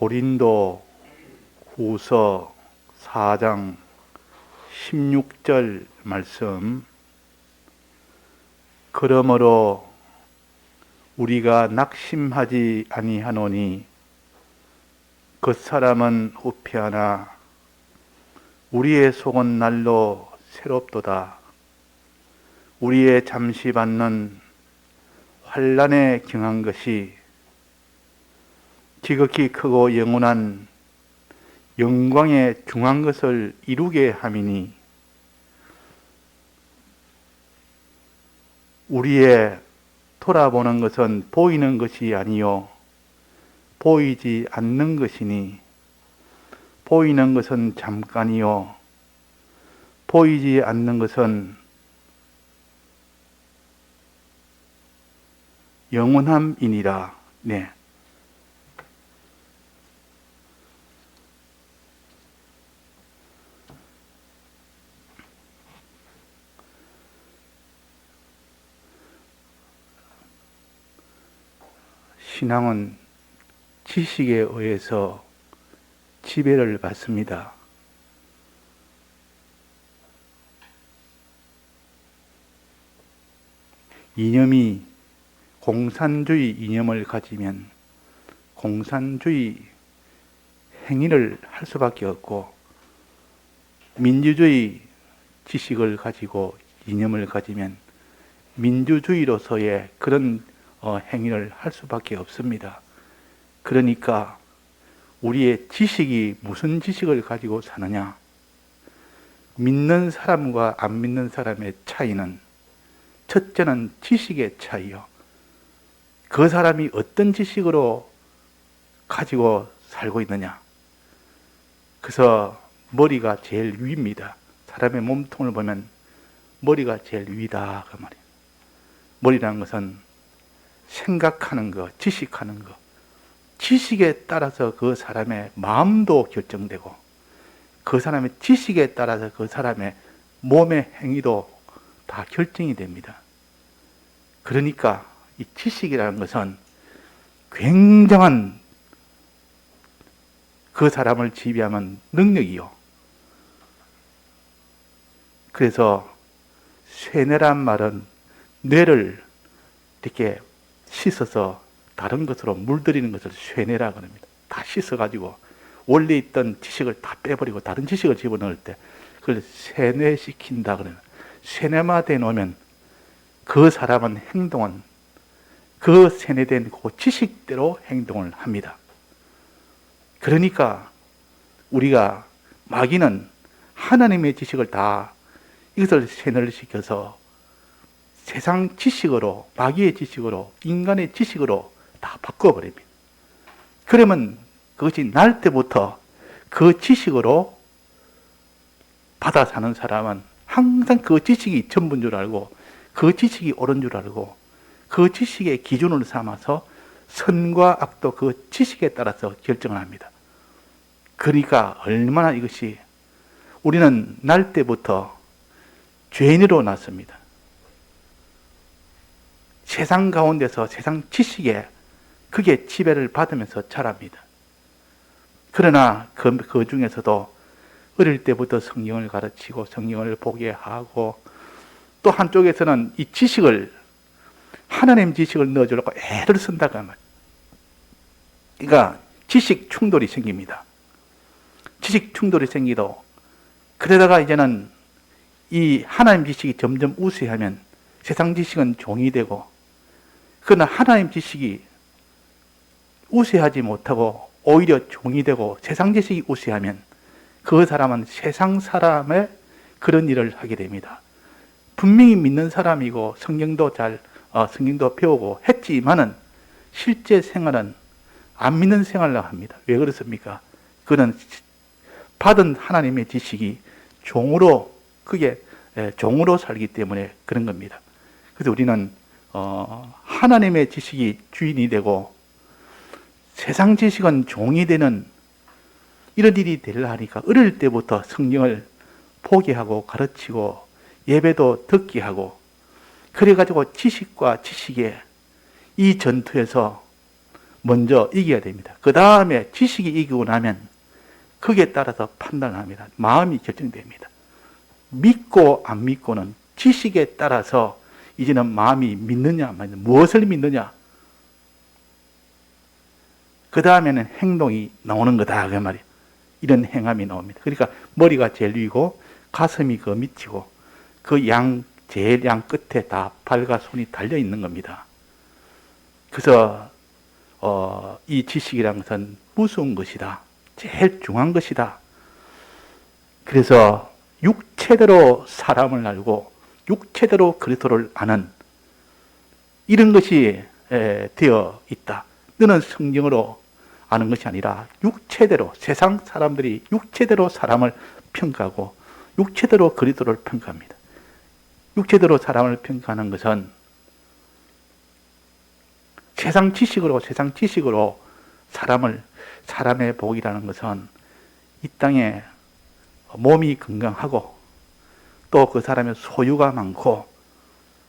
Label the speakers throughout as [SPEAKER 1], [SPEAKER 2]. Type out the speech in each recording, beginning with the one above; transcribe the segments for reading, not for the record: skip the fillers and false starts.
[SPEAKER 1] 고린도 후서 4장 16절 말씀. 그러므로 우리가 낙심하지 아니하노니 그 사람은 후패하나 우리의 속은 날로 새롭도다. 우리의 잠시 받는 환난에 경한 것이 지극히 크고 영원한 영광에 중한 것을 이루게 함이니 우리의 돌아보는 것은 보이는 것이 아니요 보이지 않는 것이니 보이는 것은 잠깐이요 보이지 않는 것은 영원함이니라. 네. 신앙은 지식에 의해서 지배를 받습니다. 이념이 공산주의 이념을 가지면 공산주의 행위를 할 수밖에 없고, 민주주의 지식을 가지고 이념을 가지면 민주주의로서의 그런 행위를 할 수밖에 없습니다. 그러니까 우리의 지식이 무슨 지식을 가지고 사느냐? 믿는 사람과 안 믿는 사람의 차이는, 첫째는 지식의 차이요. 그 사람이 어떤 지식으로 가지고 살고 있느냐? 그래서 머리가 제일 위입니다. 사람의 몸통을 보면 머리가 제일 위다 그 말이에요. 머리라는 것은 생각하는 것, 지식하는 것, 지식에 따라서 그 사람의 마음도 결정되고 그 사람의 지식에 따라서 그 사람의 몸의 행위도 다 결정이 됩니다. 그러니까 이 지식이라는 것은 굉장한 그 사람을 지배하는 능력이요. 그래서 쇠뇌란 말은 뇌를 이렇게 씻어서 다른 것으로 물들이는 것을 쇠뇌라고 합니다. 다 씻어가지고 원래 있던 지식을 다 빼버리고 다른 지식을 집어넣을 때 그걸 쇠뇌시킨다 그러면, 쇠뇌화돼 놓으면 그 사람은 행동은 그 세뇌된 그 지식대로 행동을 합니다. 그러니까 우리가 마귀는 하나님의 지식을 다 이것을 세뇌를 시켜서 세상 지식으로, 마귀의 지식으로, 인간의 지식으로 다 바꿔버립니다. 그러면 그것이 날 때부터 그 지식으로 받아 사는 사람은 항상 그 지식이 전부인 줄 알고 그 지식이 옳은 줄 알고 그 지식의 기준을 삼아서 선과 악도 그 지식에 따라서 결정을 합니다. 그러니까 얼마나 이것이, 우리는 날 때부터 죄인으로 났습니다. 세상 가운데서 세상 지식에 그게 지배를 받으면서 자랍니다. 그러나 그 중에서도 어릴 때부터 성경을 가르치고 성경을 보게 하고 또 한쪽에서는 이 지식을, 하나님 지식을 넣어주려고 애를 쓴다고 하면, 그러니까 지식 충돌이 생깁니다. 지식 충돌이 생기도 그러다가 이제는 이 하나님 지식이 점점 우세하면 세상 지식은 종이 되고, 그러나 하나님 지식이 우세하지 못하고 오히려 종이 되고 세상 지식이 우세하면 그 사람은 세상 사람의 그런 일을 하게 됩니다. 분명히 믿는 사람이고 성경도 배우고 했지만은 실제 생활은 안 믿는 생활을 합니다. 왜 그렇습니까? 그는 받은 하나님의 지식이 종으로, 그게 종으로 살기 때문에 그런 겁니다. 그래서 우리는 하나님의 지식이 주인이 되고 세상 지식은 종이 되는 이런 일이 되려 하니까 어릴 때부터 성경을 보게 하고 가르치고 예배도 듣게 하고, 그래가지고 지식과 지식의 이 전투에서 먼저 이겨야 됩니다. 그 다음에 지식이 이기고 나면 거기에 따라서 판단을 합니다. 마음이 결정됩니다. 믿고 안 믿고는 지식에 따라서 이제는 마음이 믿느냐 안 믿느냐, 무엇을 믿느냐, 그 다음에는 행동이 나오는 거다 그 말이에요. 이런 행함이 나옵니다. 그러니까 머리가 제일 위고 가슴이 그 밑이고 그 제일 양 끝에 다 발과 손이 달려 있는 겁니다. 그래서 이 지식이라는 것은 무서운 것이다. 제일 중요한 것이다. 그래서 육체대로 사람을 알고 육체대로 그리스도를 아는 이런 것이 되어 있다. 너는 성경으로 아는 것이 아니라 육체대로, 세상 사람들이 육체대로 사람을 평가하고 육체대로 그리스도를 평가합니다. 육체대로 사람을 평가하는 것은 세상 지식으로 사람의 복이라는 것은 이 땅에 몸이 건강하고 또 그 사람의 소유가 많고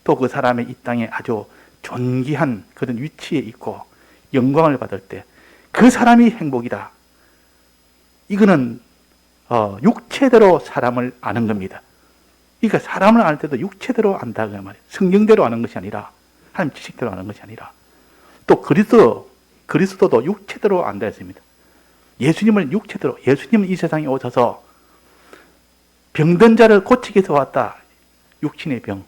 [SPEAKER 1] 또 그 사람의 이 땅에 아주 존귀한 그런 위치에 있고 영광을 받을 때 그 사람이 행복이다. 이거는 육체대로 사람을 아는 겁니다. 그러니까 사람을 알 때도 육체대로 안다 그 말이에요. 성경대로 아는 것이 아니라 하나님 지식대로 아는 것이 아니라 또 그리스도도 육체대로 안다 했습니다. 예수님은 육체대로, 예수님은 이 세상에 오셔서 병든 자를 고치기 위해서 왔다. 육신의 병.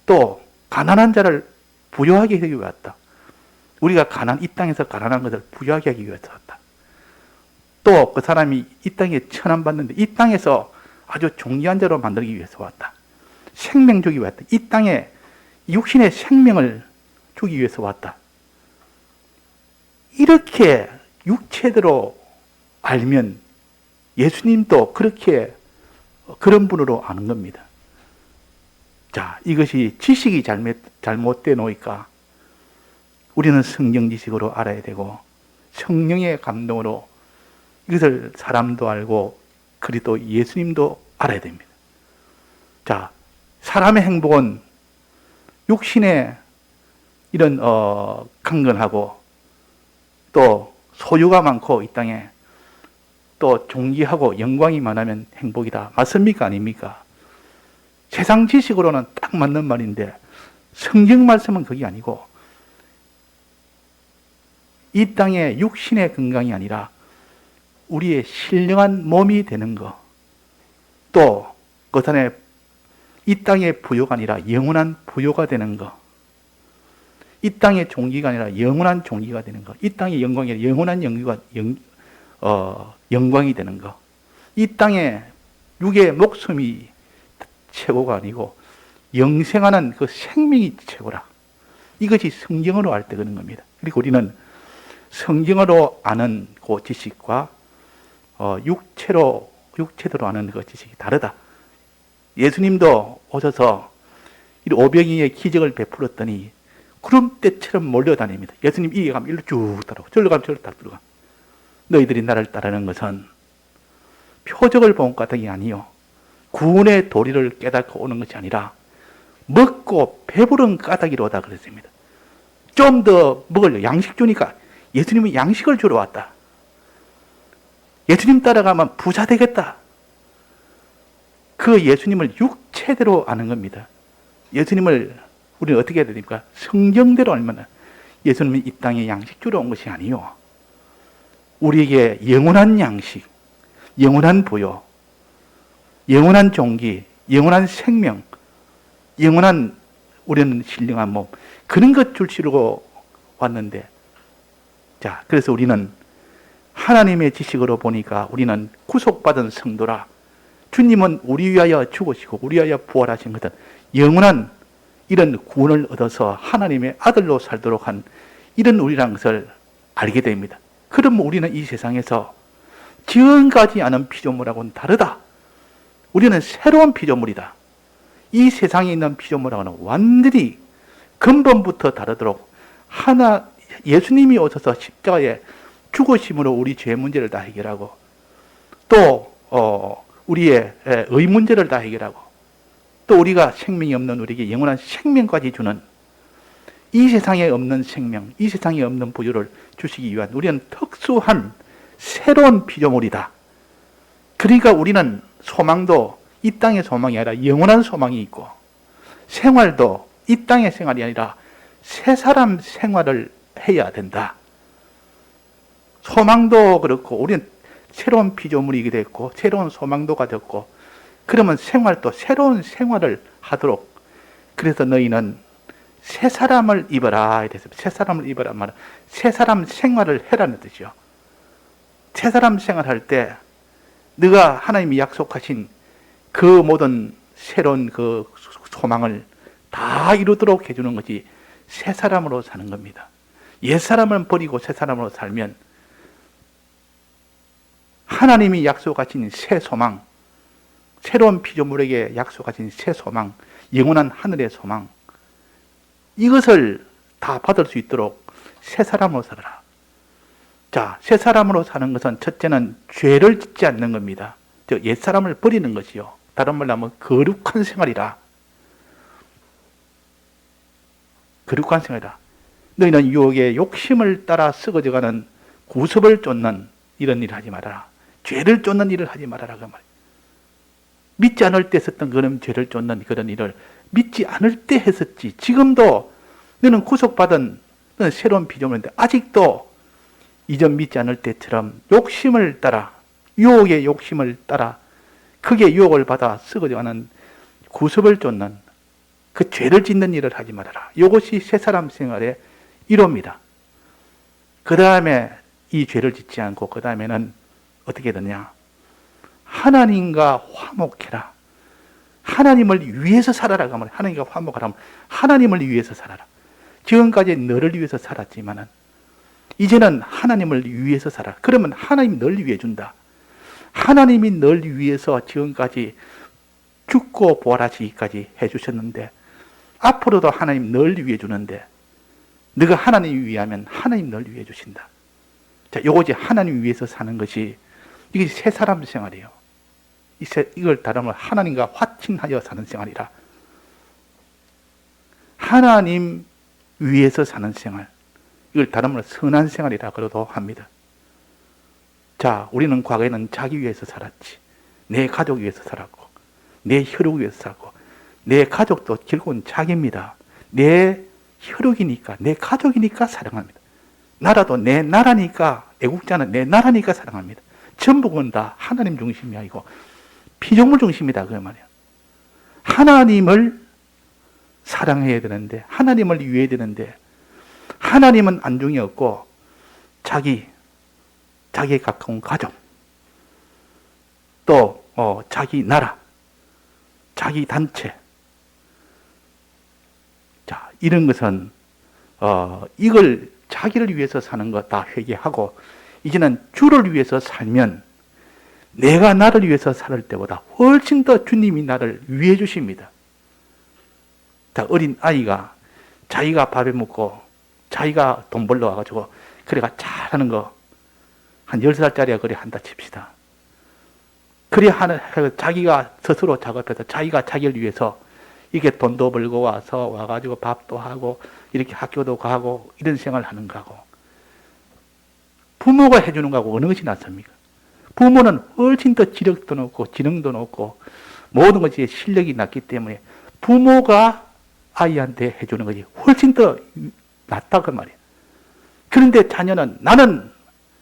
[SPEAKER 1] 또 가난한 자를 부유하게 하기 위해 왔다. 우리가 이 땅에서 가난한 것을 부유하게 하기 위해서 왔다. 또 그 사람이 이 땅에 천한받는데 이 땅에서 아주 존귀한 자로 만들기 위해서 왔다. 생명 주기 위해 왔다. 이 땅에 육신의 생명을 주기 위해서 왔다. 이렇게 육체대로 알면 예수님도 그렇게 그런 분으로 아는 겁니다. 자, 이것이 지식이 잘못돼 놓으니까 우리는 성경 지식으로 알아야 되고 성령의 감동으로 이것을 사람도 알고 그리스도 예수님도 알아야 됩니다. 자, 사람의 행복은 육신의 이런 강건하고 또 소유가 많고 이 땅에 또 존귀하고 영광이 많으면 행복이다. 맞습니까? 아닙니까? 세상 지식으로는 딱 맞는 말인데 성경 말씀은 그게 아니고 이 땅의 육신의 건강이 아니라 우리의 신령한 몸이 되는 것, 또 그 다음에 이 땅의 부요가 아니라 영원한 부요가 되는 것, 이 땅의 종기가 아니라 영원한 종기가 되는 것, 이 땅의 영광이 아니라 영원한 영광이 되는 것, 이 땅의 육의 목숨이 최고가 아니고 영생하는 그 생명이 최고라. 이것이 성경으로 알 때 그런 겁니다. 그리고 우리는 성경으로 아는 그 지식과 육체대로 아는 그 지식이 다르다. 예수님도 오셔서 이 오병이의 기적을 베풀었더니 구름대처럼 몰려다닙니다. 예수님 이에 가면 일로 쭉 따라오고 저리로 가면 저리로 따라가. 너희들이 나를 따르는 것은 표적을 본 까닭이 아니요 구원의 도리를 깨닫고 오는 것이 아니라 먹고 배부른 까닭이로다 그랬습니다. 좀 더 먹으려 양식 주니까 예수님은 양식을 주러 왔다. 예수님 따라가면 부자 되겠다. 그 예수님을 육체대로 아는 겁니다. 예수님을 우리는 어떻게 해야 됩니까? 성경대로 알면 예수님은 이 땅에 양식 주러 온 것이 아니요 우리에게 영원한 양식, 영원한 부요, 영원한 종기, 영원한 생명, 영원한 우리는 신령한 몸 그런 것 주시려고 왔는데 자, 그래서 우리는 하나님의 지식으로 보니까 우리는 구속받은 성도라. 주님은 우리 위하여 죽으시고 우리 위하여 부활하신 것은 영원한 이런 구원을 얻어서 하나님의 아들로 살도록 한 이런 우리라는 것을 알게 됩니다. 그러면 우리는 이 세상에서 지금까지 아는 피조물하고는 다르다. 우리는 새로운 피조물이다. 이 세상에 있는 피조물하고는 완전히 근본부터 다르도록 예수님이 오셔서 십자가에 죽으심으로 우리 죄 문제를 다 해결하고 또 우리의 의 문제를 다 해결하고 또 우리가 생명이 없는 우리에게 영원한 생명까지 주는 이 세상에 없는 생명, 이 세상에 없는 부유를 주시기 위한 우리는 특수한 새로운 피조물이다. 그러니까 우리는 소망도 이 땅의 소망이 아니라 영원한 소망이 있고, 생활도 이 땅의 생활이 아니라 새 사람 생활을 해야 된다. 소망도 그렇고 우리는 새로운 피조물이게 됐고 새로운 소망도가 됐고, 그러면 생활도 새로운 생활을 하도록, 그래서 너희는 새 사람을 입어라. 새 사람을 입어라 말은 새 사람 생활을 해라는 뜻이죠. 새 사람 생활할 때 네가 하나님이 약속하신 그 모든 새로운 그 소망을 다 이루도록 해주는 것이 새 사람으로 사는 겁니다. 옛 사람을 버리고 새 사람으로 살면 하나님이 약속하신 새 소망, 새로운 피조물에게 약속하신 새 소망, 영원한 하늘의 소망, 이것을 다 받을 수 있도록 새 사람으로 살아라. 자, 새 사람으로 사는 것은 첫째는 죄를 짓지 않는 겁니다. 옛 사람을 버리는 것이요. 다른 말로 하면 거룩한 생활이라. 거룩한 생활이라. 너희는 유혹의 욕심을 따라 썩어져가는 구습을 쫓는 이런 일을 하지 말아라. 죄를 쫓는 일을 하지 말아라. 그 말. 믿지 않을 때 했었던 그런 죄를 쫓는 그런 일을 믿지 않을 때 했었지. 지금도 너는 구속받은 너는 새로운 피조물인데 아직도 이전 믿지 않을 때처럼 욕심을 따라, 유혹의 욕심을 따라 크게 유혹을 받아 썩어져가는 구습을 쫓는 그 죄를 짓는 일을 하지 말아라. 이것이 새 사람 생활의 이로입니다. 그 다음에 이 죄를 짓지 않고 그 다음에는 어떻게 되냐? 하나님과 화목해라. 하나님을 위해서 살아라. 하나님과 화목하라면 하나님을 위해서 살아라. 지금까지 너를 위해서 살았지만은 이제는 하나님을 위해서 살아. 그러면 하나님이 널 위해 준다. 하나님이 널 위해서 지금까지 죽고 부활하시기까지 해주셨는데 앞으로도 하나님 널 위해 주는데 네가 하나님 위하면 하나님 널 위해 주신다. 자, 요거지 하나님 위해서 사는 것이 이게 새 사람 생활이에요. 이걸 다르면 하나님과 화친하여 사는 생활이라. 하나님 위해서 사는 생활. 이걸 다르면 선한 생활이라 그러도 합니다. 자, 우리는 과거에는 자기 위해서 살았지. 내 가족 위해서 살았고, 내 혈육 위해서 살았고, 내 가족도 결국은 자기입니다. 내 혈육이니까, 내 가족이니까 사랑합니다. 나라도 내 나라니까, 애국자는 내 나라니까 사랑합니다. 전부는 다 하나님 중심이 아니고 피조물 중심이다 그 말이야. 하나님을 사랑해야 되는데, 하나님을 위해야 되는데, 하나님은 안중에 없고 자기에 가까운 가족, 또 자기 나라, 자기 단체, 자, 이런 것은 이걸 자기를 위해서 사는 거 다 회개하고 이제는 주를 위해서 살면 내가 나를 위해서 살 때보다 훨씬 더 주님이 나를 위해 주십니다. 자, 어린 아이가 자기가 밥에 먹고 자기가 돈 벌러 와가지고 그래가 잘하는 거 한 10살짜리가 그래 한다 칩시다. 그래 자기가 스스로 작업해서 자기가 자기를 위해서 이게 돈도 벌고 와가지고 밥도 하고 이렇게 학교도 가고 이런 생활을 하는 거하고 부모가 해주는 거하고 어느 것이 낫습니까? 부모는 훨씬 더 지력도 높고 지능도 높고 모든 것이 실력이 낮기 때문에 부모가 아이한테 해주는 것이 훨씬 더 낫다 그 말이에요. 그런데 자녀는 나는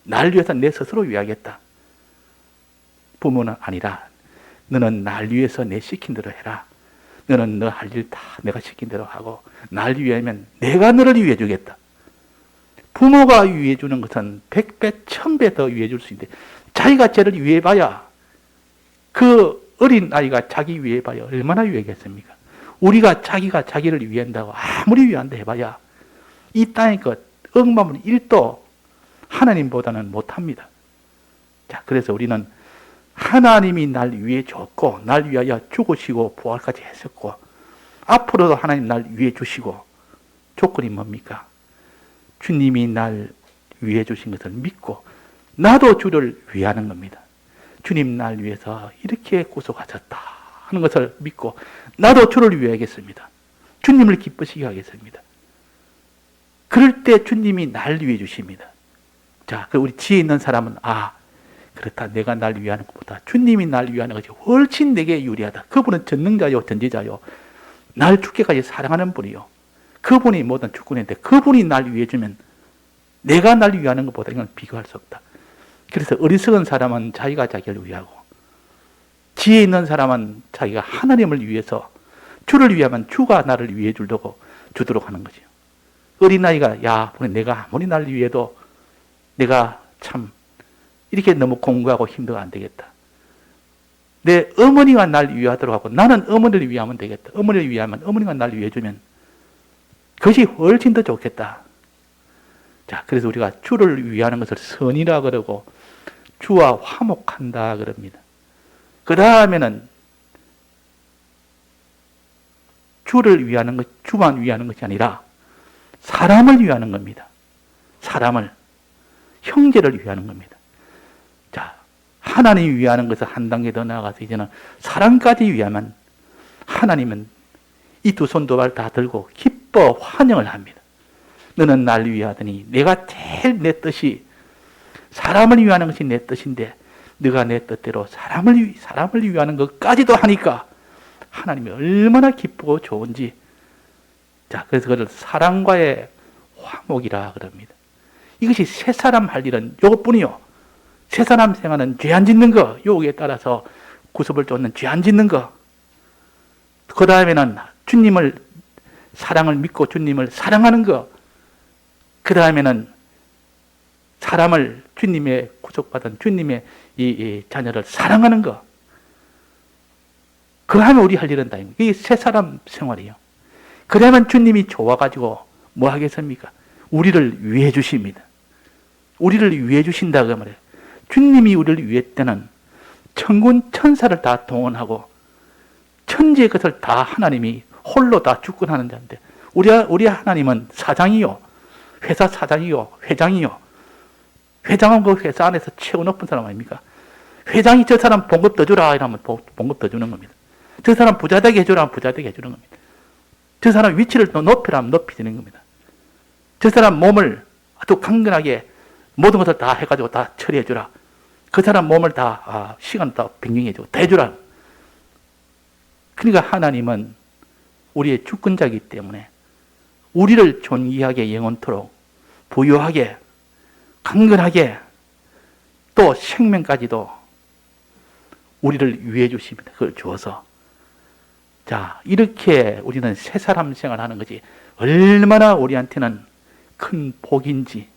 [SPEAKER 1] 날 위해서 내 스스로 위하겠다. 부모는 아니라 너는 날 위해서 내 시킨 대로 해라. 너는 너 할 일 다 내가 시킨 대로 하고 날 위하면 내가 너를 위해 주겠다. 부모가 위해 주는 것은 100배, 1000배 더 위해 줄 수 있는데 자기가 쟤를 위해 봐야 그 어린 아이가 자기 위해 봐야 얼마나 위하겠습니까? 우리가 자기가 자기를 위한다고 아무리 위한다 해봐야 이 땅의 것 억만분 1도 하나님보다는 못합니다. 자, 그래서 우리는 하나님이 날 위해 줬고 날 위하여 죽으시고 부활까지 했었고 앞으로도 하나님 날 위해 주시고 조건이 뭡니까? 주님이 날 위해 주신 것을 믿고 나도 주를 위하는 겁니다. 주님 날 위해서 이렇게 구속하셨다 하는 것을 믿고 나도 주를 위하겠습니다. 주님을 기쁘시게 하겠습니다. 그럴 때 주님이 날 위해 주십니다. 자, 우리 지혜 있는 사람은 그렇다. 내가 날 위하는 것보다 주님이 날 위하는 것이 훨씬 내게 유리하다. 그분은 전능자요, 전지자요. 날 죽게까지 사랑하는 분이요. 그분이 모든 주권인데 그분이 날 위해 주면 내가 날 위하는 것보다 이건 비교할 수 없다. 그래서 어리석은 사람은 자기가 자기를 위하고 지혜 있는 사람은 자기가 하나님을 위해서 주를 위하면 주가 나를 위해 주도록 하는 거죠. 어린아이가 내가 아무리 나를 위해도 내가 참 이렇게 너무 공부하고 힘들어 안 되겠다. 내 어머니가 날 위하도록 하고 나는 어머니를 위하면 되겠다. 어머니를 위하면 어머니가 날 위해주면 그것이 훨씬 더 좋겠다. 자, 그래서 우리가 주를 위하는 것을 선이라 그러고 주와 화목한다 그럽니다. 그 다음에는 주를 위하는 것, 주만 위하는 것이 아니라 사람을 위하는 겁니다. 사람을, 형제를 위하는 겁니다. 자, 하나님 위하는 것을 한 단계 더 나아가서 이제는 사람까지 위하면 하나님은 이 두 손 두 발 다 들고 기뻐 환영을 합니다. 너는 날 위하더니 내가 제일 내 뜻이 사람을 위하는 것이 내 뜻인데 네가 내 뜻대로 사람을 위하는 것까지도 하니까 하나님이 얼마나 기쁘고 좋은지. 자, 그래서 그걸 사랑과의 화목이라 그럽니다. 이것이 새 사람 할 일은 요것뿐이요. 새 사람 생활은 죄 안 짓는 거, 요기에 따라서 구습을 쫓는 죄 안 짓는 거. 그 다음에는 주님을 사랑을 믿고 주님을 사랑하는 거. 그 다음에는 사람을 주님의 구속받은 주님의 이 자녀를 사랑하는 거. 그거 하면 우리 할 일은 다 이게 새 사람 생활이에요. 그러면 주님이 좋아가지고 뭐 하겠습니까? 우리를 위해 주십니다. 우리를 위해 주신다 그 말이에요. 주님이 우리를 위해 때는 천군 천사를 다 동원하고 천지의 것을 다 하나님이 홀로 다 주권하는 자인데 우리 하나님은 사장이요, 회사 사장이요, 회장이요. 회장은 그 회사 안에서 최고 높은 사람 아닙니까? 회장이 저 사람 봉급 더 주라 이러면 봉급 더 주는 겁니다. 저 사람 부자 되게 해주라 하면 부자 되게 해주는 겁니다. 저 사람 위치를 더 높이라 하면 높이는 겁니다. 저 사람 몸을 아주 강건하게 모든 것을 다 해가지고 다 처리해주라. 그 사람 몸을 다 시간 다 변경해주고 다 해주라. 그러니까 하나님은 우리의 주권자이기 때문에 우리를 존귀하게 영원토록 부유하게 강건하게 또 생명까지도 우리를 위해 주십니다. 그걸 주어서. 자, 이렇게 우리는 새 사람 생활하는 것이 얼마나 우리한테는 큰 복인지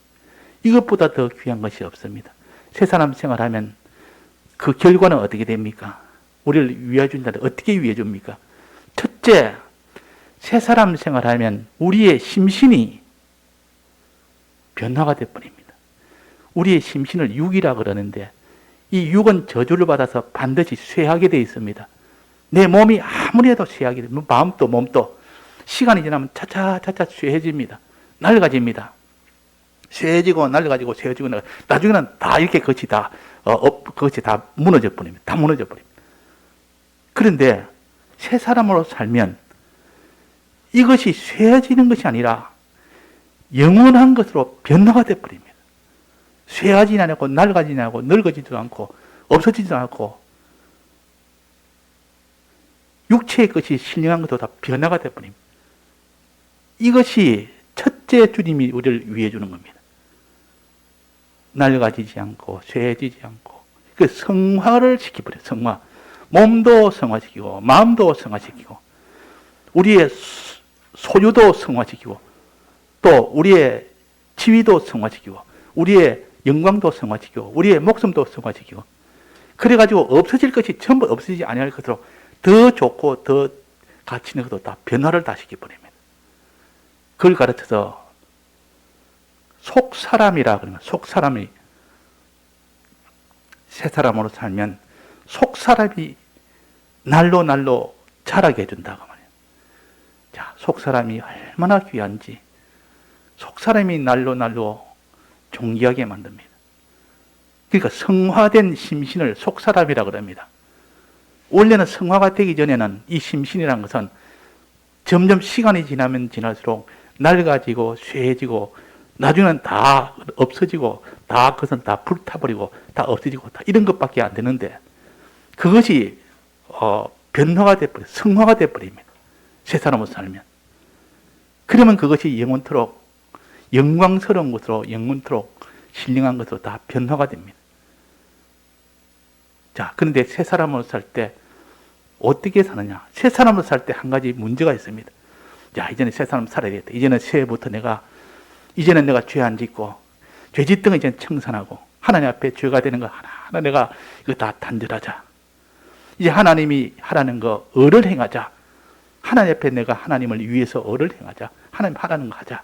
[SPEAKER 1] 이것보다 더 귀한 것이 없습니다. 새 사람 생활하면 그 결과는 어떻게 됩니까? 우리를 위해 준다는데 어떻게 위해 줍니까? 첫째, 새 사람 생활하면 우리의 심신이 변화가 될 뿐입니다. 우리의 심신을 육이라 그러는데 이 육은 저주를 받아서 반드시 쇠하게 되어 있습니다. 내 몸이 아무리 해도 쇠하게 되면 마음도 몸도 시간이 지나면 차차차차 쇠해집니다. 낡아집니다. 쇠해지고 낡아지고 쇠해지고 나중에는 다 이렇게 그것이 다 무너져 버립니다. 다 무너져 버립니다. 그런데 새 사람으로 살면 이것이 쇠해지는 것이 아니라 영원한 것으로 변화가 되어 버립니다. 쇠하지 않고 낡아지지 않고 늙어지지도 않고 없어지지도 않고 육체의 것이 신령한 것도 다 변화가 되어버립니다. 이것이 첫째 주님이 우리를 위해 주는 겁니다. 낡아지지 않고 쇠해지지 않고 그 성화를 시켜버려요. 성화. 몸도 성화시키고 마음도 성화시키고 우리의 소유도 성화시키고 또 우리의 지위도 성화시키고 우리의 영광도 성화시키고 우리의 목숨도 성화시키고 그래가지고 없어질 것이 전부 없어지지 아니할 것으로 더 좋고 더 가치 있는 것도 다 변화를 다 시켜버립니다. 그걸 가르쳐서 속사람이라 그러면 속사람이 새 사람으로 살면 속사람이 날로 자라게 해준다고 말이에요. 자, 속사람이 얼마나 귀한지 속사람이 날로 존귀하게 만듭니다. 그러니까 성화된 심신을 속사람이라 그럽니다. 원래는 성화가 되기 전에는 이 심신이라는 것은 점점 시간이 지나면 지날수록 낡아지고 쇠해지고 나중에는 다 없어지고 다 그것은 다 불타버리고 다 없어지고 다 이런 것밖에 안 되는데 그것이 변화가 돼버려 성화가 돼버립니다. 새 사람으로 살면. 그러면 그것이 영원토록 영광스러운 것으로 영원토록 신령한 것으로 다 변화가 됩니다. 자, 그런데 새 사람으로 살 때 어떻게 사느냐? 새 사람으로 살 때 한 가지 문제가 있습니다. 자, 이제는 새 사람 살아야 되겠다. 이제는 새해부터 이제는 내가 죄 안 짓고, 죄 짓던 거 이제는 청산하고, 하나님 앞에 죄가 되는 거 하나하나 내가 이거 다 단절하자. 이제 하나님이 하라는 거, 을을 행하자. 하나님 앞에 내가 하나님을 위해서 을을 행하자. 하나님 하라는 거 하자.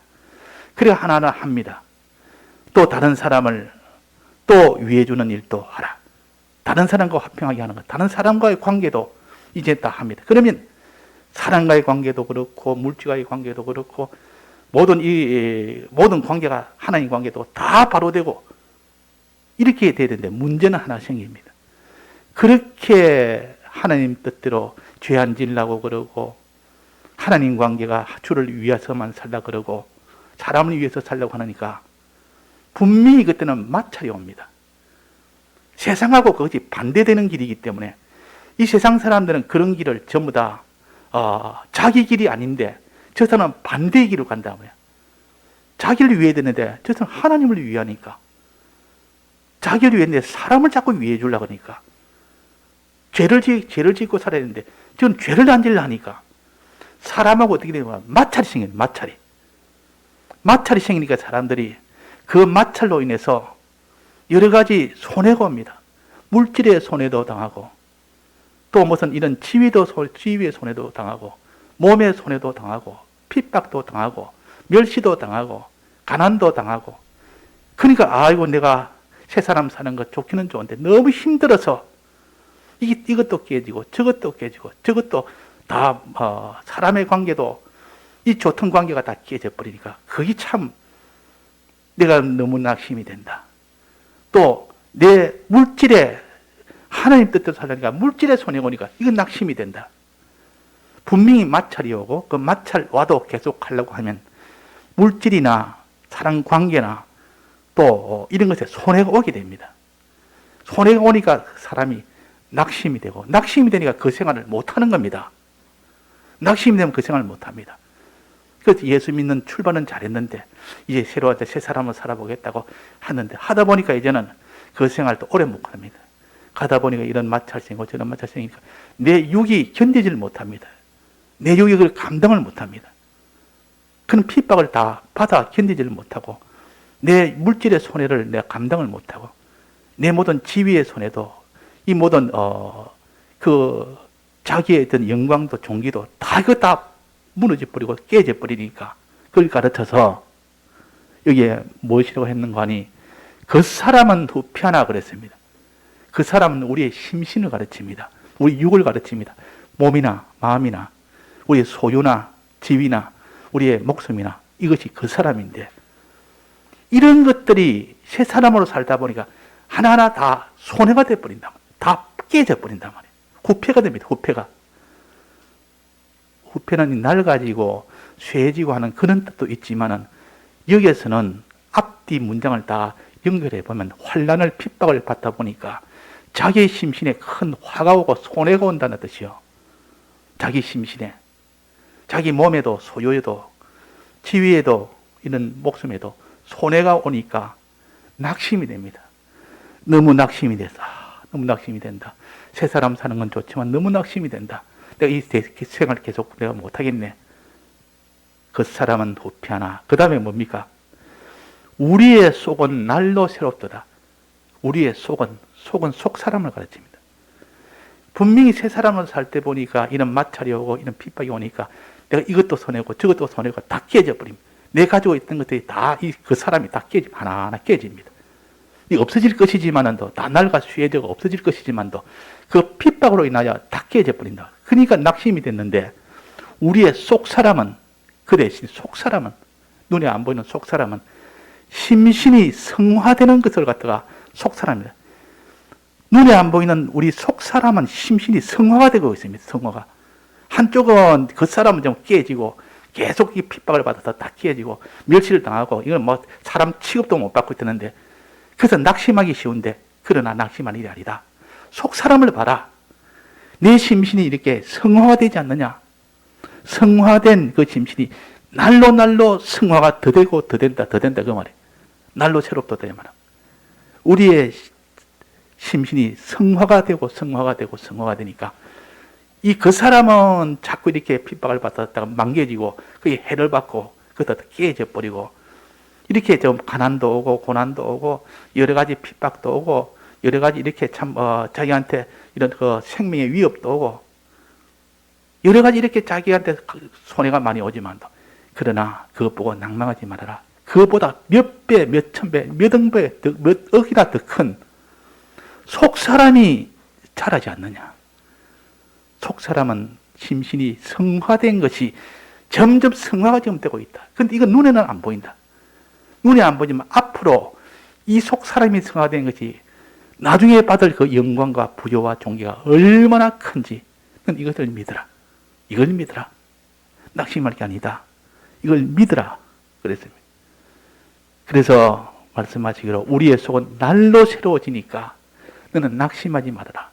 [SPEAKER 1] 그래 하나하나 합니다. 또 다른 사람을 또 위해주는 일도 하라. 다른 사람과 화평하게 하는 것, 다른 사람과의 관계도 이제 다 합니다. 그러면 사람과의 관계도 그렇고 물질과의 관계도 그렇고 모든 관계가 하나님 관계도 다 바로 되고 이렇게 돼야 되는데 문제는 하나 생깁니다. 그렇게 하나님 뜻대로 죄 안 지으려고 그러고 하나님 관계가 주를 위해서만 살려고 그러고 사람을 위해서 살려고 하니까 분명히 그때는 마찰이 옵니다. 세상하고 그것이 반대되는 길이기 때문에 이 세상 사람들은 그런 길을 전부 다 자기 길이 아닌데 저 사람은 반대의 길을 간다고요. 자기를 위해야 되는데 저 사람은 하나님을 위하니까 자기를 위했는데 사람을 자꾸 위해 주려고 하니까 죄를 짓고 살아야 되는데 저는 죄를 안 지으려 하니까 사람하고 어떻게 되냐면 마찰이 생겨요. 마찰이 생기니까 사람들이 그 마찰로 인해서 여러 가지 손해가 옵니다. 물질의 손해도 당하고 또 무슨 이런 지위의 손해도 당하고 몸의 손해도 당하고 핍박도 당하고 멸시도 당하고 가난도 당하고 그러니까 아이고 내가 새 사람 사는 거 좋기는 좋은데 너무 힘들어서 이것도 깨지고 저것도 깨지고 저것도 다 사람의 관계도 이 좋던 관계가 다 깨져 버리니까 그게 참 내가 너무 낙심이 된다. 또 내 물질에 하나님 뜻대로 살려니까 물질에 손해 오니까 이건 낙심이 된다. 분명히 마찰이 오고 그 마찰 와도 계속 하려고 하면 물질이나 사람 관계나 또 이런 것에 손해가 오게 됩니다. 손해가 오니까 사람이 낙심이 되고 낙심이 되니까 그 생활을 못하는 겁니다. 낙심이 되면 그 생활을 못합니다. 그래서 예수 믿는 출발은 잘했는데 이제 새로 새 사람을 살아보겠다고 하는데 하다 보니까 이제는 그 생활도 오래 못 합니다. 가다 보니까 이런 마찰 생기고 저런 마찰 생기니까 내 육이 견디지를 못합니다. 내 육이 그걸 감당을 못합니다. 그런 핍박을 다 받아 견디지를 못하고 내 물질의 손해를 내가 감당을 못하고 내 모든 지위의 손해도 이 모든 그 자기의 어떤 영광도 종기도 다 이거 다 무너져 버리고 깨져 버리니까 그걸 가르쳐서 여기에 무엇이라고 했는가 하니 그 사람은 후피하나 그랬습니다. 그 사람은 우리의 심신을 가르칩니다. 우리 육을 가르칩니다. 몸이나 마음이나 우리의 소유나 지위나 우리의 목숨이나 이것이 그 사람인데 이런 것들이 새 사람으로 살다 보니까 하나하나 다 손해가 돼버린다. 다 깨져버린단 말이에요. 후패가 됩니다. 후패는 낡아지고 쇠해지고 하는 그런 뜻도 있지만은 여기에서는 앞뒤 문장을 다 연결해 보면 환난을 핍박을 받다 보니까 자기 심신에 큰 화가 오고 손해가 온다는 뜻이요. 자기 심신에 자기 몸에도 소유에도 지위에도 이런 목숨에도 손해가 오니까 낙심이 됩니다. 너무 낙심이 돼서 너무 낙심이 된다. 새 사람 사는 건 좋지만 너무 낙심이 된다. 내가 이 생활 계속 내가 못하겠네. 그 사람은 후피하나. 그 다음에 뭡니까? 우리의 속은 날로 새롭도다. 우리의 속은 속 사람을 가르칩니다. 분명히 새 사람을 살 때 보니까 이런 마찰이 오고 이런 핍박이 오니까 내가 이것도 손해고 저것도 손해고 다 깨져버립니다. 내 가지고 있던 것들이 다 그 사람이 다 하나하나 깨집니다. 이 없어질 것이지만도 다 낡아 쇠해지고 없어질 것이지만도 그 핍박으로 인하여 다 깨져버린다. 그러니까 낙심이 됐는데 우리의 속 사람은 그 대신 속 사람은 눈에 안 보이는 속 사람은 심신이 성화되는 것을 갖다가 속 사람이다. 눈에 안 보이는 우리 속 사람은 심신이 성화가 되고 있습니다. 성화가 한쪽은 그 사람은 좀 깨지고 계속 이 핍박을 받아서 다 깨지고 멸시를 당하고 이건 뭐 사람 취급도 못 받고 있었는데 그래서 낙심하기 쉬운데 그러나 낙심할 일이 아니다. 속 사람을 봐라. 내 심신이 이렇게 성화되지 않느냐. 성화된 그 심신이 날로 날로 성화가 더 되고 더 된다 더 된다 그 말이에요. 날로 새롭다 그 말이에요. 우리의 심신이 성화가 되고 성화가 되고 성화가 되니까 그 사람은 자꾸 이렇게 핍박을 받았다가 망개지고 그게 해를 받고 그러다 깨져 버리고 이렇게 좀 가난도 오고 고난도 오고 여러 가지 핍박도 오고 여러 가지 이렇게 참 자기한테 이런 그 생명의 위협도 오고 여러 가지 이렇게 자기한테 손해가 많이 오지만 그러나 그것 보고 낭망하지 말아라. 그것보다 몇 배, 몇 천 배, 몇 억배, 몇 억이나 더 큰 속 사람이 자라지 않느냐. 속 사람은 심신이 성화된 것이 점점 성화가 지금 되고 있다. 그런데 이건 눈에는 안 보인다. 눈에 안 보이지만 앞으로 이 속 사람이 성화된 것이 나중에 받을 그 영광과 부여와 존귀가 얼마나 큰지 이것을 믿으라. 이걸 믿으라. 낙심할 게 아니다. 이걸 믿으라. 그랬습니다. 그래서 말씀하시기로 우리의 속은 날로 새로워지니까 너는 낙심하지 말아라.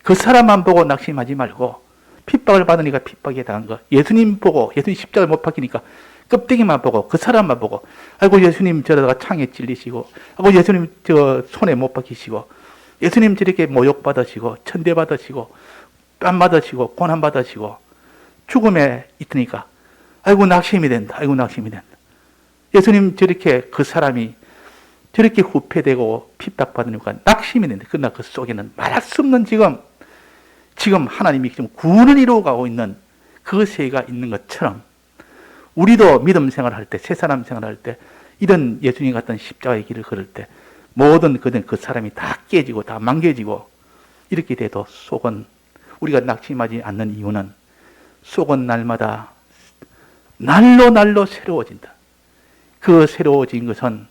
[SPEAKER 1] 그 사람만 보고 낙심하지 말고 핍박을 받으니까 핍박에 당한 거. 예수님 보고 예수님 십자가를 못 박히니까 껍데기만 보고 그 사람만 보고 아이고 예수님 저러다가 창에 찔리시고 아이고 예수님 저 손에 못 박히시고 예수님 저렇게 모욕받으시고 천대받으시고 뺨받으시고 고난받으시고 죽음에 있으니까 아이고 낙심이 된다. 아이고 낙심이 된다. 예수님 저렇게 그 사람이 저렇게 후패되고 핍박받으니까 낙심이 된다. 그러나 그 속에는 말할 수 없는 지금 하나님이 지금 구원을 이루어가고 있는 그 세계가 있는 것처럼 우리도 믿음 생활할 때, 새 사람 생활할 때 이런 예수님 같은 십자가의 길을 걸을 때 모든 그 사람이 다 깨지고 다 망개지고 이렇게 돼도 속은 우리가 낙심하지 않는 이유는 속은 날마다 날로 새로워진다. 그 새로워진 것은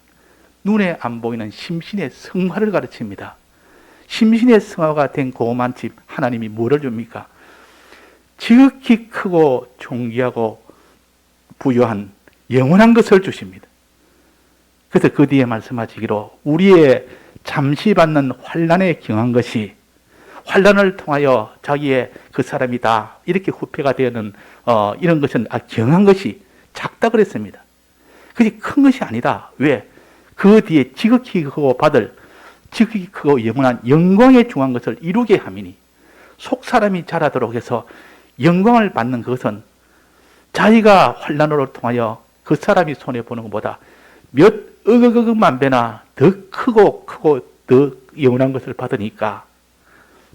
[SPEAKER 1] 눈에 안 보이는 심신의 성화를 가르칩니다. 심신의 성화가 된 고만 집 하나님이 뭐를 줍니까? 지극히 크고 존귀하고 부유한 영원한 것을 주십니다. 그래서 그 뒤에 말씀하시기로 우리의 잠시 받는 환난에 경한 것이 환난을 통하여 자기의 그 사람이 다 이렇게 후패가 되는 이런 것은 경한 것이 작다 그랬습니다. 그것이 큰 것이 아니다. 왜? 그 뒤에 지극히 크고 받을 지극히 크고 영원한 영광에 중한 것을 이루게 함이니 속 사람이 자라도록 해서 영광을 받는 것은 자기가 환난으로 통하여 그 사람이 손해보는 것보다 몇 억만 배나 더 크고 더 영원한 것을 받으니까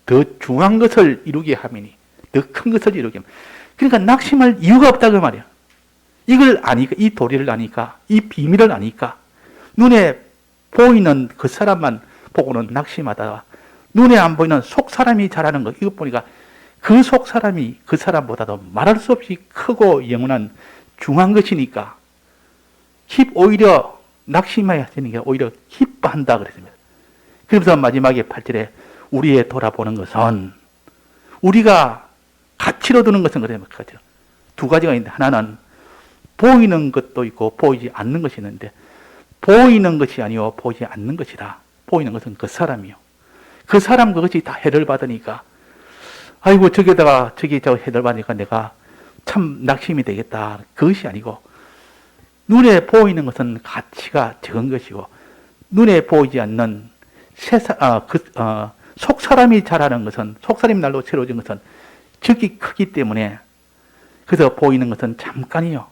[SPEAKER 1] 더 중한 것을 이루게 함이니 더 큰 것을 이루게 함이니 그러니까 낙심할 이유가 없다 그 말이야. 이걸 아니까 이 도리를 아니까 이 비밀을 아니까 눈에 보이는 그 사람만 보고는 낙심하다가 눈에 안 보이는 속 사람이 자라는 거 이것 보니까 그 속 사람이 그 사람보다도 말할 수 없이 크고 영원한 중한 것이니까 오히려 낙심해야 되는 게 오히려 기뻐한다 그랬습니다. 그러면서 마지막에 8절에 우리의 돌아보는 것은 우리가 가치로 두는 것은 그래요. 두 가지가 있는데 하나는 보이는 것도 있고 보이지 않는 것이 있는데 보이는 것이 아니요 보이지 않는 것이다. 보이는 것은 그 사람이요. 그 사람 그것이 다 해를 받으니까 아이고 저기다가 저기 저 해를 받으니까 내가 참 낙심이 되겠다. 그것이 아니고 눈에 보이는 것은 가치가 적은 것이고 눈에 보이지 않는 속 사람이 자라는 것은 속 사람이 날로 새로워진 것은 적이 크기 때문에 그래서 보이는 것은 잠깐이요.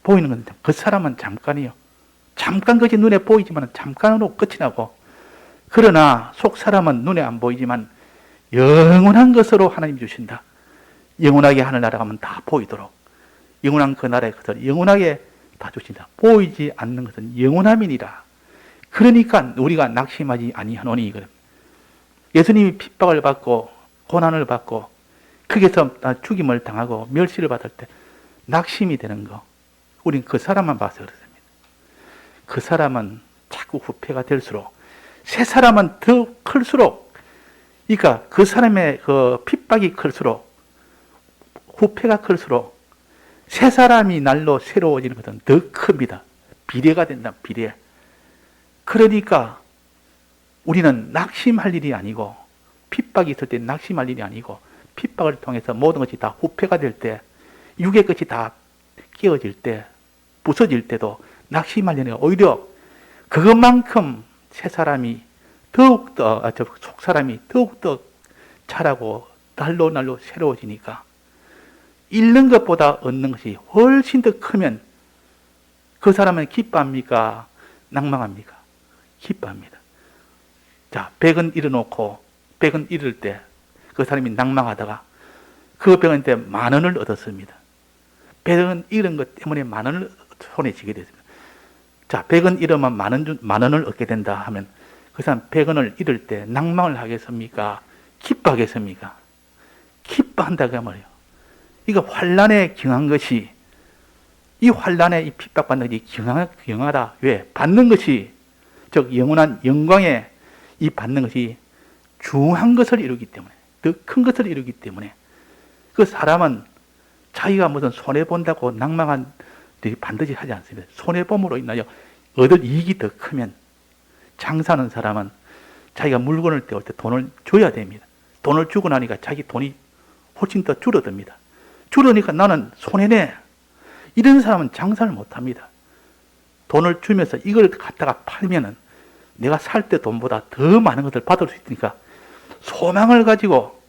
[SPEAKER 1] 보이는 것은 그 사람은 잠깐이요. 잠깐 것이 눈에 보이지만 잠깐으로 끝이 나고 그러나 속 사람은 눈에 안 보이지만 영원한 것으로 하나님 주신다. 영원하게 하늘나라 가면 다 보이도록 영원한 그 나라의 것을 영원하게 다 주신다. 보이지 않는 것은 영원함이니라. 그러니까 우리가 낙심하지 아니하노니 그래. 예수님이 핍박을 받고 고난을 받고 거기서 죽임을 당하고 멸시를 받을 때 낙심이 되는 거 우린 그 사람만 봐서 그렇습니다. 그 사람은 자꾸 후패가 될수록 새 사람은 더 클수록 그러니까 그 사람의 그 핍박이 클수록 후패가 클수록 새 사람이 날로 새로워지는 것은 더 큽니다. 비례가 된다, 비례. 그러니까 우리는 낙심할 일이 아니고, 핍박이 있을 때 낙심할 일이 아니고, 핍박을 통해서 모든 것이 다 후패가 될 때, 육의 것이 다 깨어질 때, 부서질 때도 낙심할 일이 아니고, 오히려 그것만큼 새 사람이 더욱더, 속 사람이 더욱더 자라고 날로 새로워지니까, 잃는 것보다 얻는 것이 훨씬 더 크면 그 사람은 기뻐합니까? 낭망합니까? 기뻐합니다. 자, 100은 잃어놓고 100은 잃을 때 그 사람이 낭망하다가 그 100원인데 10,000원을 얻었습니다. 100은 잃은 것 때문에 10,000원을 손에 쥐게 됐습니다. 자, 100은 잃으면 10,000원을 얻게 된다 하면 그 사람 100원을 잃을 때 낭망을 하겠습니까? 기뻐하겠습니까? 기뻐한다고 말이에요. 이거 환란에 경한 것이, 이 환란에 이 핍박받는 것이 경하다. 왜? 받는 것이, 즉 영원한 영광에 이 받는 것이 중한 것을 이루기 때문에, 더 큰 것을 이루기 때문에, 그 사람은 자기가 무슨 손해본다고 낭망한 일이 반드시 하지 않습니다. 손해봄으로 인하여 얻을 이익이 더 크면, 장사하는 사람은 자기가 물건을 떼올 때 돈을 줘야 됩니다. 돈을 주고 나니까 자기 돈이 훨씬 더 줄어듭니다. 줄으니까 나는 손해네. 이런 사람은 장사를 못합니다. 돈을 주면서 이걸 갖다가 팔면은 내가 살 때 돈보다 더 많은 것을 받을 수 있으니까 소망을 가지고,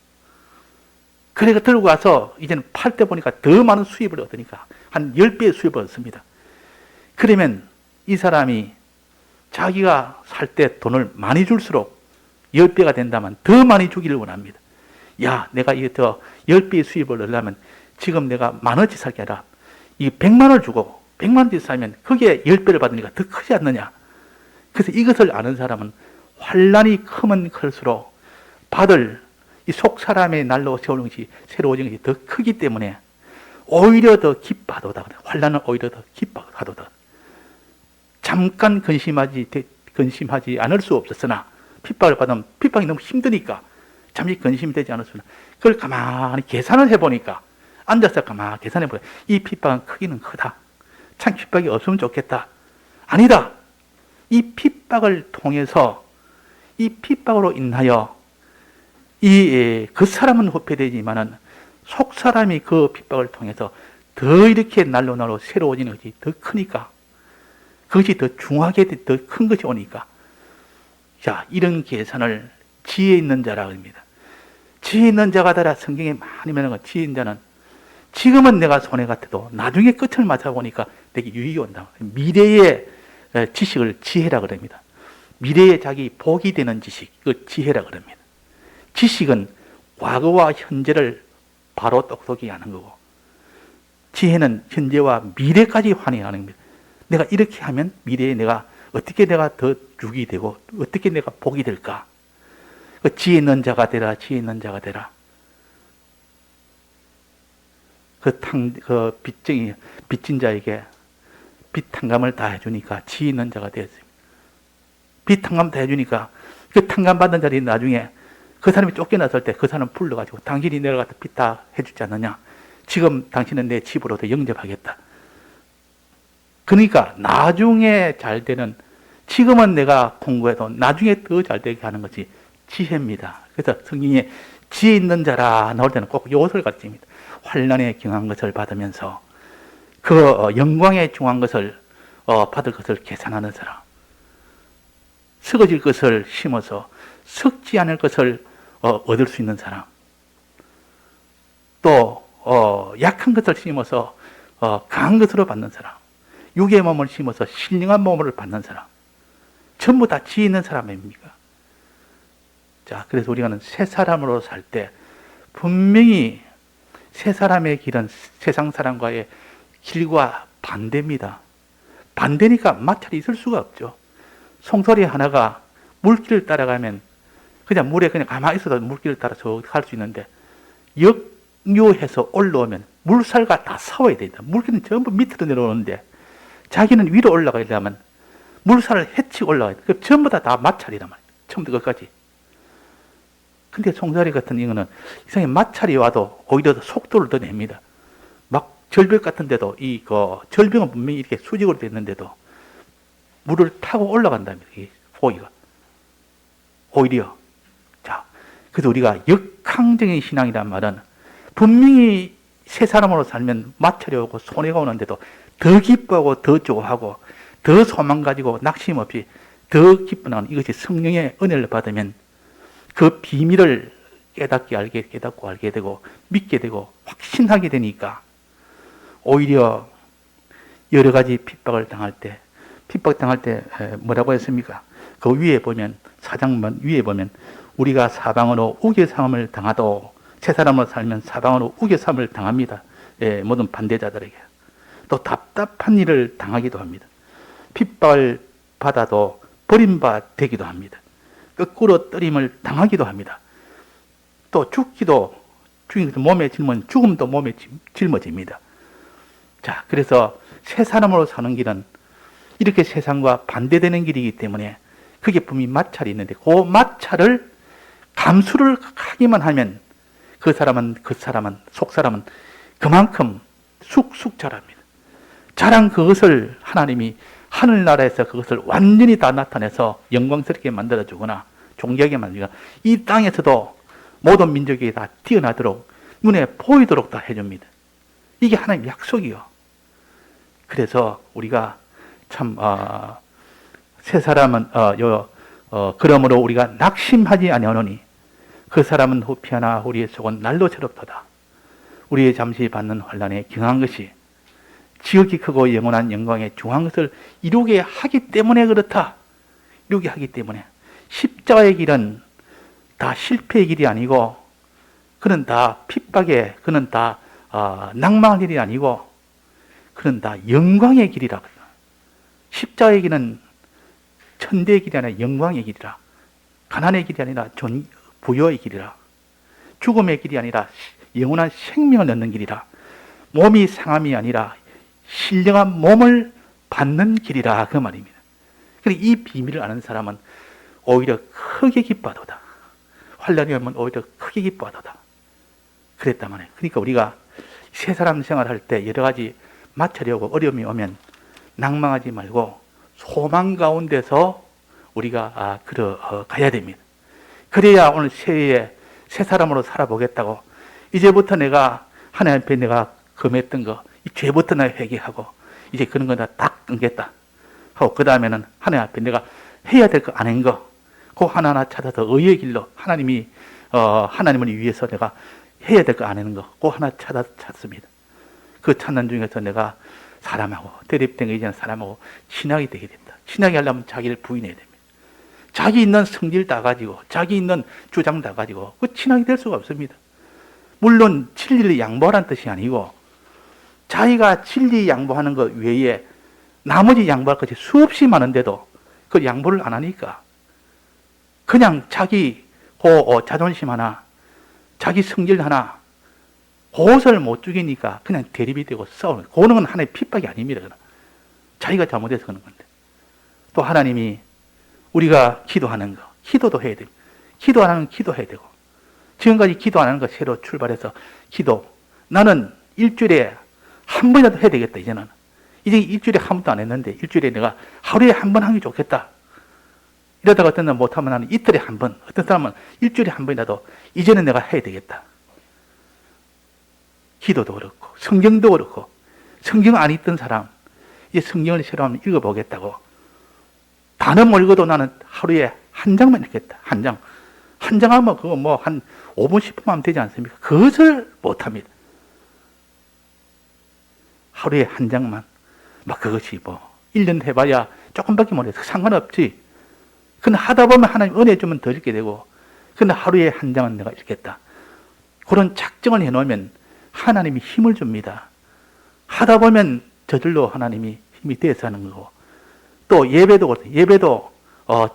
[SPEAKER 1] 그래가 들고 가서 이제는 팔 때 보니까 더 많은 수입을 얻으니까 한 10배의 수입을 얻습니다. 그러면 이 사람이 자기가 살 때 돈을 많이 줄수록 10배가 된다면 더 많이 주기를 원합니다. 야, 내가 이게 더 10배의 수입을 얻으려면 지금 내가 10,000원치 살 게 아니라 이 100만원을 주고 100만원치 살면 그게 10배를 받으니까 더 크지 않느냐. 그래서 이것을 아는 사람은 환란이 크면 클수록 받을 이 속 사람의 날로 세우는 것이, 새로워지는 것이 더 크기 때문에 오히려 더 기뻐하도다. 환란은 오히려 더 기뻐하도다. 잠깐 근심하지 않을 수 없었으나, 핍박을 받으면 핍박이 너무 힘드니까 잠시 근심이 되지 않았으나, 그걸 가만히 계산을 해보니까, 앉아서 가만히 계산해보니까 이 핍박은 크기는 크다. 참 핍박이 없으면 좋겠다. 아니다. 이 핍박을 통해서, 이 핍박으로 인하여 그 사람은 후패되지만은 속 사람이 그 핍박을 통해서 더 이렇게 날로 새로워지는 것이 더 크니까, 그것이 더 중하게 더 큰 것이 오니까, 자, 이런 계산을 지혜 있는 자라고 합니다. 지혜 있는 자가 되라. 성경에 많이 말하는 것, 지혜 있는 자는 지금은 내가 손해 같아도 나중에 끝을 맞아보니까 내게 유익이 온다. 미래의 지식을 지혜라 그럽니다. 미래에 자기 복이 되는 지식, 그 지혜라 그럽니다. 지식은 과거와 현재를 바로 똑똑히 아는 거고, 지혜는 현재와 미래까지 환영하는 겁니다. 내가 이렇게 하면 미래에 내가 어떻게 내가 더 죽이 되고 어떻게 내가 복이 될까? 그 지혜 있는 자가 되라, 지혜 있는 자가 되라. 빚진 자에게 빚 탕감을 다 해주니까 지혜 있는 자가 되었습니다. 빚 탕감 다 해주니까 그 탕감 받는 자리 나중에 그 사람이 쫓겨났을 때 그 사람 불러가지고 당신이 내려가서 빚 다 해주지 않느냐? 지금 당신은 내 집으로 더 영접하겠다. 그러니까 나중에 잘 되는, 지금은 내가 공부해도 나중에 더 잘 되게 하는 것이 지혜입니다. 그래서 성경에 지혜 있는 자라 나올 때는 꼭 이것을 가르칩니다. 환난에 경한 것을 받으면서 그 영광에 중한 것을 받을 것을 계산하는 사람, 썩어질 것을 심어서 썩지 않을 것을 얻을 수 있는 사람, 또 약한 것을 심어서 강한 것으로 받는 사람, 육의 몸을 심어서 신령한 몸을 받는 사람, 전부 다 지혜 있는 사람 아닙니까? 자, 그래서 우리가 새 사람으로 살 때 분명히 새 사람의 길은 세상 사람과의 길과 반대입니다. 반대니까 마찰이 있을 수가 없죠. 송소리 하나가 물길을 따라가면 그냥 물에 그냥 가만히 있어도 물길을 따라서 갈 수 있는데, 역류해서 올라오면 물살과 다 싸워야 된다. 물길은 전부 밑으로 내려오는데 자기는 위로 올라가려면 물살을 헤치고 올라가야 돼. 전부 다 마찰이란 말이에요. 처음부터 끝까지. 근데 송사리 같은 이거는 이상하게 마찰이 와도 오히려 더 속도를 더 냅니다. 막 절벽 같은 데도 절벽은 분명히 이렇게 수직으로 되어 있는데도 물을 타고 올라간답니다. 이 포기가. 오히려. 자, 그래서 우리가 역항적인 신앙이란 말은 분명히 새 사람으로 살면 마찰이 오고 손해가 오는데도 더 기뻐하고 더 좋아하고 더 소망 가지고 낙심 없이 더 기뻐하는 이것이 성령의 은혜를 받으면 그 비밀을 깨닫고 알게 되고 믿게 되고 확신하게 되니까 오히려 여러 가지 핍박을 당할 때 뭐라고 했습니까? 그 위에 보면 4장 위에 보면 우리가 사방으로 우겨삼을 당하도 새 사람으로 살면 사방으로 우겨삼을 당합니다. 예, 모든 반대자들에게. 또 답답한 일을 당하기도 합니다. 핍박을 받아도 버림받되기도 합니다. 거꾸로 떨림을 당하기도 합니다. 또 죽기도 몸에 짊어진 죽음도 몸에 짊어집니다. 자, 그래서 새 사람으로 사는 길은 이렇게 세상과 반대되는 길이기 때문에 그게 분명히 마찰이 있는데 그 마찰을 감수를 하기만 하면 속 사람은 그만큼 쑥쑥 자랍니다. 자란 그것을 하나님이 하늘나라에서 그것을 완전히 다 나타내서 영광스럽게 만들어주거나 존귀하게 만들거나 이 땅에서도 모든 민족이 다 뛰어나도록 눈에 보이도록 다 해줍니다. 이게 하나님의 약속이요. 그래서 우리가 참 새 사람은 그러므로 우리가 낙심하지 아니하노니 그 사람은 후피하나 우리의 속은 날로 새롭도다. 우리의 잠시 받는 환난에 경한 것이 지극히 크고 영원한 영광에 중한 것을 이루게 하기 때문에 그렇다. 이루게 하기 때문에 십자가의 길은 다 실패의 길이 아니고 그는 다 핍박의 그는 다 낭망의 길이 아니고 그는 다 영광의 길이라. 십자가의 길은 천대의 길이 아니라 영광의 길이라. 가난의 길이 아니라 부여의 길이라. 죽음의 길이 아니라 영원한 생명을 얻는 길이라. 몸이 상함이 아니라 신령한 몸을 받는 길이라 그 말입니다. 그러니까 이 비밀을 아는 사람은 오히려 크게 기뻐하도다. 환난이 오면 오히려 크게 기뻐하도다. 그랬단 말이에요. 그러니까 우리가 새 사람 생활할 때 여러 가지 마찰이 오고 어려움이 오면 낭망하지 말고 소망 가운데서 우리가 가야 됩니다. 그래야 오늘 새해에 새 사람으로 살아보겠다고 이제부터 내가 하나님 앞에 내가 금했던 거 이 죄부터 내가 회개하고 이제 그런 거 다 끊겠다 하고 그 다음에는 하나님 앞에 내가 해야 될 거 아닌 거 그 하나하나 찾아서 의의 길로 하나님을 위해서 내가 해야 될 거 아닌 거 그 하나 찾습니다. 그 찾는 중에서 내가 사람하고 대립된 게 이제는 사람하고 친하게 되게 됩니다. 친하게 하려면 자기를 부인해야 됩니다. 자기 있는 성질 다 가지고 자기 있는 주장 다 가지고 그 친하게 될 수가 없습니다. 물론 진리를 양보하라는 뜻이 아니고 자기가 진리 양보하는 것 외에 나머지 양보할 것이 수없이 많은데도 그 양보를 안 하니까 그냥 자기 자존심 하나 자기 성질 하나 그것을 못 죽이니까 그냥 대립이 되고 싸우는 그거는 하나의 핍박이 아닙니다. 자기가 잘못해서 그런 건데 또 하나님이 우리가 기도하는 거 기도도 해야 됩니다. 기도하는 기도해야 되고 지금까지 기도 안 하는 거 새로 출발해서 기도 나는 일주일에 한 번이라도 해야 되겠다. 이제는 이제 일주일에 한 번도 안 했는데 일주일에 내가 하루에 한 번 하는 게 좋겠다. 이러다가 어떤 날 못하면 나는 이틀에 한 번, 어떤 사람은 일주일에 한 번이라도 이제는 내가 해야 되겠다. 기도도 그렇고 성경도 그렇고 성경 안 읽던 사람 이제 성경을 새로 한번 읽어보겠다고 단어 몰고도 나는 하루에 한 장만 읽겠다. 한 장 하면 그거 뭐 한 5분 10분만 하면 되지 않습니까? 그것을 못합니다. 하루에 한 장만 막 그것이 1년 해봐야 조금밖에 못해서 상관없지. 근데 하다 보면 하나님 은혜 주면 더 읽게 되고 근데 하루에 한 장은 내가 읽겠다. 그런 작정을 해놓으면 하나님이 힘을 줍니다. 하다 보면 저절로 하나님이 힘이 돼서 하는 거고 또 예배도 그렇다. 예배도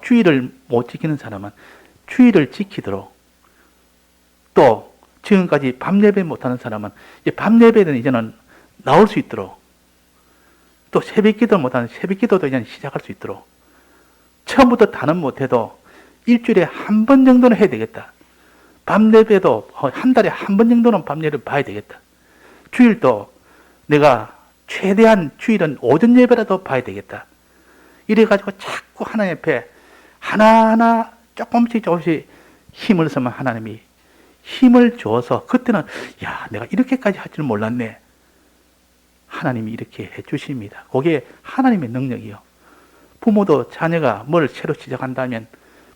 [SPEAKER 1] 주의를 못 지키는 사람은 주의를 지키도록 또 지금까지 밤 예배 못하는 사람은 이제 밤 예배는 이제는 나올 수 있도록 또 새벽 기도 못하는 새벽 기도도 이제 시작할 수 있도록 처음부터 다는 못해도 일주일에 한 번 정도는 해야 되겠다. 밤 예배도 한 달에 한 번 정도는 밤 예배를 봐야 되겠다. 주일도 내가 최대한 주일은 오전 예배라도 봐야 되겠다. 이래가지고 자꾸 하나님 앞에 하나하나 조금씩 힘을 쓰면 하나님이 힘을 줘서 그때는 야, 내가 이렇게까지 할 줄 몰랐네. 하나님이 이렇게 해주십니다. 그게 하나님의 능력이요. 부모도 자녀가 뭘 새로 시작한다면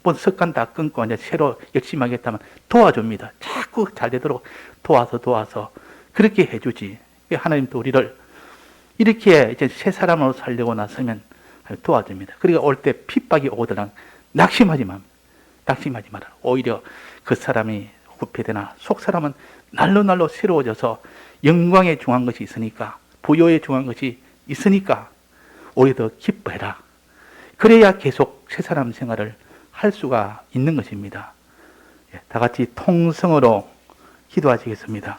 [SPEAKER 1] 뭐 습관 다 끊고 이제 새로 열심히 하겠다면 도와줍니다. 자꾸 잘 되도록 도와서 그렇게 해주지. 하나님도 우리를 이렇게 이제 새 사람으로 살려고 나서면 도와줍니다. 그러니까 올 때 핍박이 오더라 낙심하지 마라. 오히려 그 사람이 후패되나 속 사람은 날로 새로워져서 영광에 중한 것이 있으니까, 부요에 중한 것이 있으니까 오히려 더 기뻐해라. 그래야 계속 새 사람 생활을 할 수가 있는 것입니다. 다 같이 통성으로 기도하시겠습니다.